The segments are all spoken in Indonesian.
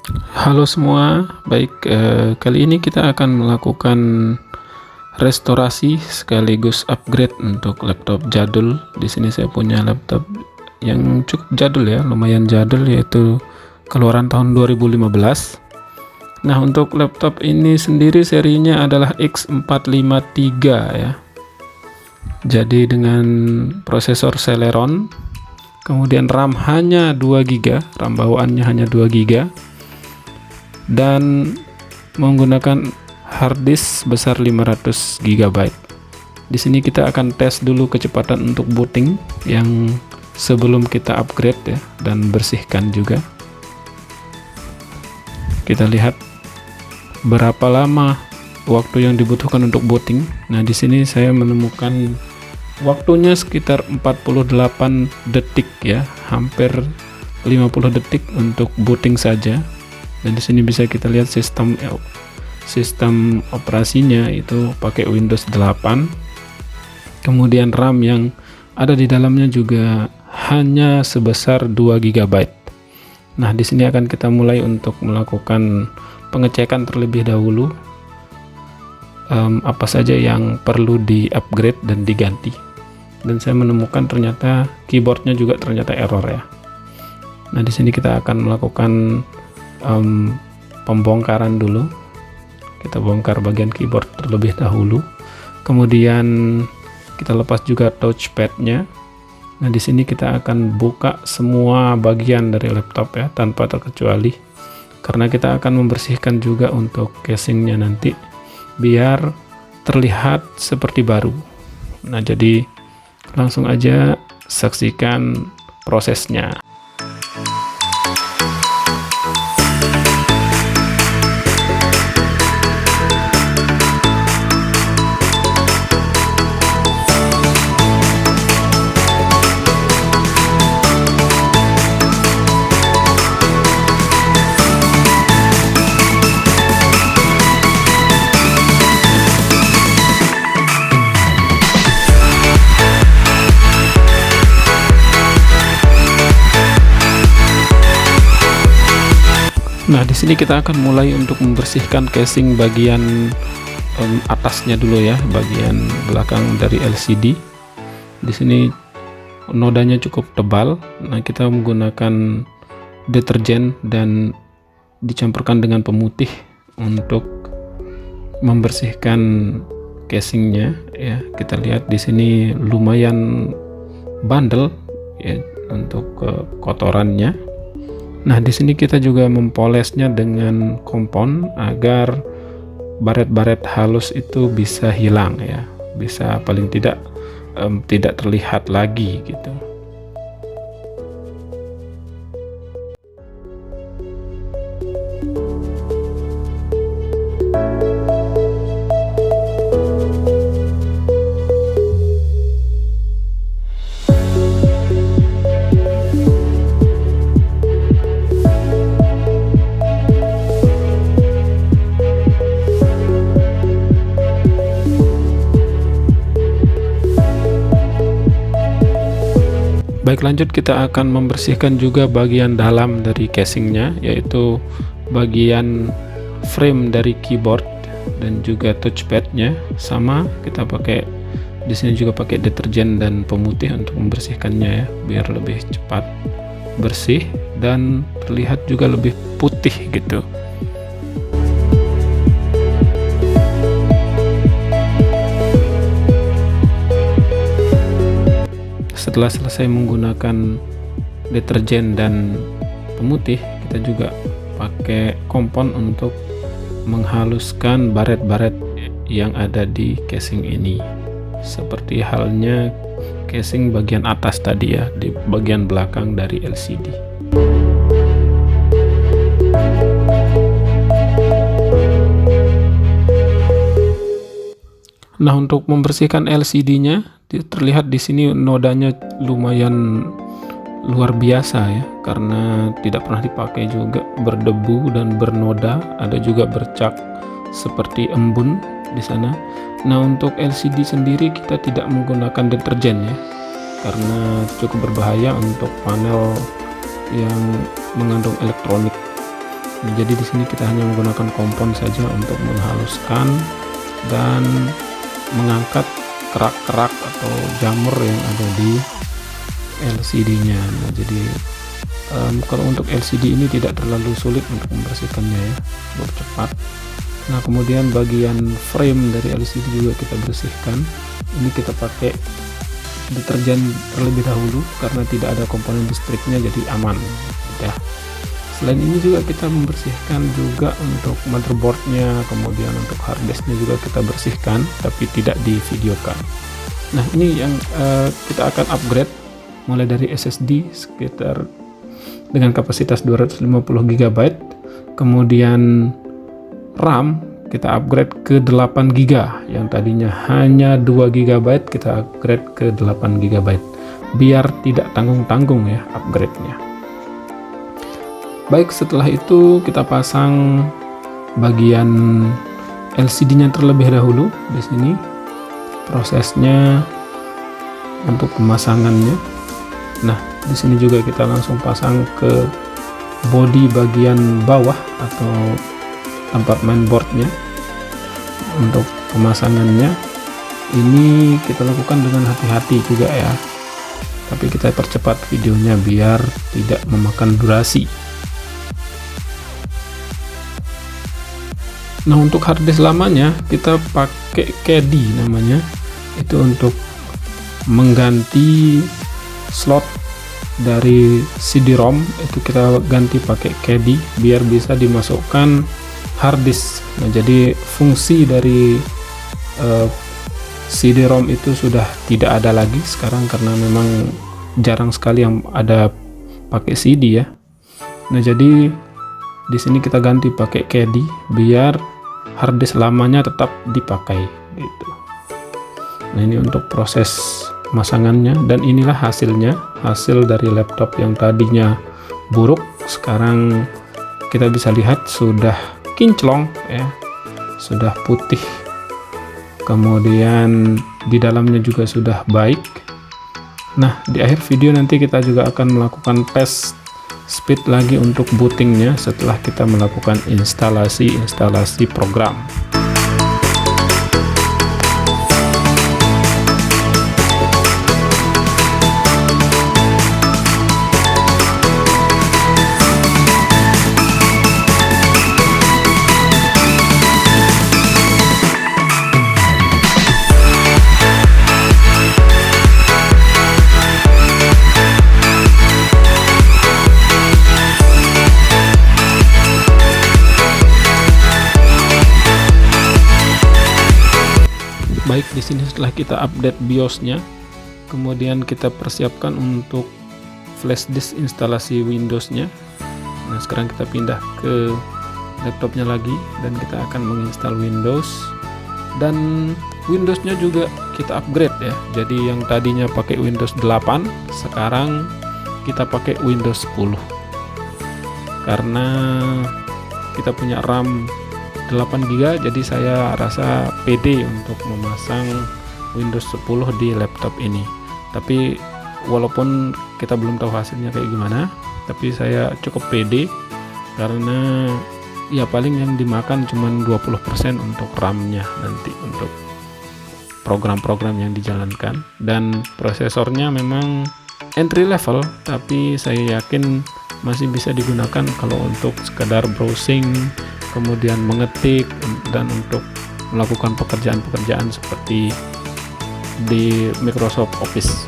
Halo semua, baik, kali ini kita akan melakukan restorasi sekaligus upgrade untuk laptop jadul. Di sini saya punya laptop yang cukup jadul ya, lumayan jadul, yaitu keluaran tahun 2015. Nah, untuk laptop ini sendiri serinya adalah X453 ya. Jadi dengan prosesor Celeron, kemudian RAM hanya 2 GB, RAM bawaannya hanya 2 GB, dan menggunakan hard disk sebesar 500 GB. Di sini kita akan tes dulu kecepatan untuk booting yang sebelum kita upgrade ya, dan bersihkan juga. Kita lihat berapa lama waktu yang dibutuhkan untuk booting. Nah, di sini saya menemukan waktunya sekitar 48 detik ya, hampir 50 detik untuk booting saja. Dan di sini bisa kita lihat sistem operasinya itu pakai Windows 8. Kemudian RAM yang ada di dalamnya juga hanya sebesar 2 GB. Nah, di sini akan kita mulai untuk melakukan pengecekan terlebih dahulu apa saja yang perlu di-upgrade dan diganti. Dan saya menemukan ternyata keyboardnya juga ternyata error ya. Nah, di sini kita akan melakukan pembongkaran dulu. Kita bongkar bagian keyboard terlebih dahulu, kemudian kita lepas juga touchpadnya. Nah, di sini kita akan buka semua bagian dari laptop ya, tanpa terkecuali, karena kita akan membersihkan juga untuk casingnya nanti biar terlihat seperti baru. Nah, jadi langsung aja saksikan prosesnya. Nah, di sini kita akan mulai untuk membersihkan casing bagian atasnya dulu ya, bagian belakang dari LCD. Di sini nodanya cukup tebal. Nah, kita menggunakan deterjen dan dicampurkan dengan pemutih untuk membersihkan casingnya ya. Kita lihat di sini lumayan bandel ya untuk kotorannya. Nah, di sini kita juga mempolesnya dengan kompon agar baret-baret halus itu bisa hilang ya, bisa paling tidak tidak terlihat lagi gitu. Baik, lanjut kita akan membersihkan juga bagian dalam dari casingnya, yaitu bagian frame dari keyboard dan juga touchpadnya. Sama, kita pakai di sini juga pakai deterjen dan pemutih untuk membersihkannya ya, biar lebih cepat bersih dan terlihat juga lebih putih gitu. Setelah selesai menggunakan deterjen dan pemutih, kita juga pakai kompon untuk menghaluskan baret-baret yang ada di casing ini, seperti halnya casing bagian atas tadi ya, di bagian belakang dari LCD. Nah, untuk membersihkan LCD-nya, terlihat di sini nodanya lumayan luar biasa ya, karena tidak pernah dipakai juga, berdebu dan bernoda, ada juga bercak seperti embun di sana. Nah, untuk LCD sendiri kita tidak menggunakan deterjen ya, karena cukup berbahaya untuk panel yang mengandung elektronik. Nah, jadi di sini kita hanya menggunakan kompon saja untuk menghaluskan dan mengangkat kerak-kerak atau jamur yang ada di LCD-nya. Nah, jadi kalau untuk LCD ini tidak terlalu sulit untuk membersihkannya ya, cukup cepat. Nah, kemudian bagian frame dari LCD juga kita bersihkan. Ini kita pakai deterjen terlebih dahulu karena tidak ada komponen listriknya, jadi aman ya. Selain ini juga kita membersihkan juga untuk motherboardnya, kemudian untuk harddisknya juga kita bersihkan, tapi tidak divideokan. Nah, ini yang kita akan upgrade mulai dari SSD sekitar dengan kapasitas 250 GB, kemudian RAM kita upgrade ke 8 GB, yang tadinya hanya 2 GB kita upgrade ke 8 GB, biar tidak tanggung-tanggung ya upgrade-nya. Baik, setelah itu kita pasang bagian LCD-nya terlebih dahulu. Di sini prosesnya untuk pemasangannya. Nah, di sini juga kita langsung pasang ke bodi bagian bawah atau tempat mainboardnya. Untuk pemasangannya ini kita lakukan dengan hati-hati juga ya, tapi kita percepat videonya biar tidak memakan durasi. Nah, untuk harddisk lamanya kita pakai caddy namanya, itu untuk mengganti slot dari CD-ROM, itu kita ganti pakai caddy biar bisa dimasukkan harddisk. Nah, jadi fungsi dari CD-ROM itu sudah tidak ada lagi sekarang karena memang jarang sekali yang ada pakai CD ya. Nah, jadi di sini kita ganti pakai caddy biar harddisk lamanya tetap dipakai gitu. Nah, ini untuk proses pemasangannya, dan inilah hasilnya, hasil dari laptop yang tadinya buruk sekarang kita bisa lihat sudah kinclong ya, sudah putih, kemudian di dalamnya juga sudah baik. Nah, di akhir video nanti kita juga akan melakukan tes speed lagi untuk bootingnya setelah kita melakukan instalasi program. Baik, di sini setelah kita update BIOS-nya, kemudian kita persiapkan untuk flash disk instalasi Windows-nya. Nah, sekarang kita pindah ke laptopnya lagi dan kita akan menginstal Windows, dan Windows-nya juga kita upgrade ya. Jadi yang tadinya pakai Windows 8 sekarang kita pakai Windows 10 karena kita punya RAM 8 GB, jadi saya rasa pede untuk memasang Windows 10 di laptop ini. Tapi walaupun kita belum tahu hasilnya kayak gimana, tapi saya cukup pede karena ya paling yang dimakan cuma 20% untuk RAM-nya nanti untuk program-program yang dijalankan, dan prosesornya memang entry level, tapi saya yakin masih bisa digunakan kalau untuk sekedar browsing, kemudian mengetik, dan untuk melakukan pekerjaan-pekerjaan seperti di Microsoft Office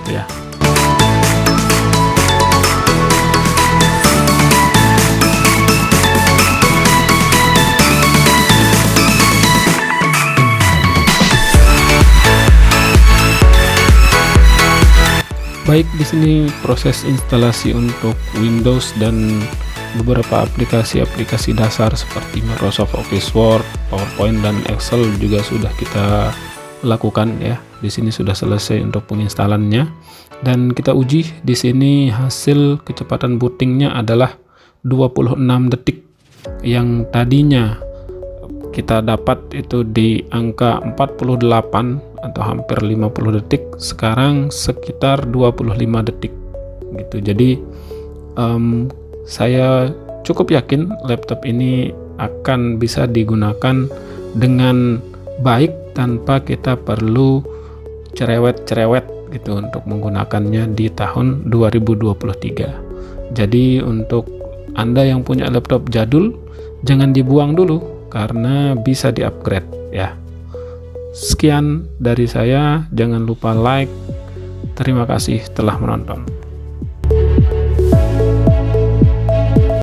gitu ya. Baik, di sini proses instalasi untuk Windows dan beberapa aplikasi-aplikasi dasar seperti Microsoft Office Word, PowerPoint, dan Excel juga sudah kita lakukan ya. Di sini sudah selesai untuk penginstalannya, dan kita uji di sini hasil kecepatan bootingnya adalah 26 detik. Yang tadinya kita dapat itu di angka 48 atau hampir 50 detik, sekarang sekitar 25 detik gitu. Jadi saya cukup yakin laptop ini akan bisa digunakan dengan baik tanpa kita perlu cerewet-cerewet gitu untuk menggunakannya di tahun 2023. Jadi untuk Anda yang punya laptop jadul, jangan dibuang dulu karena bisa di-upgrade ya. Sekian dari saya, jangan lupa like. Terima kasih telah menonton.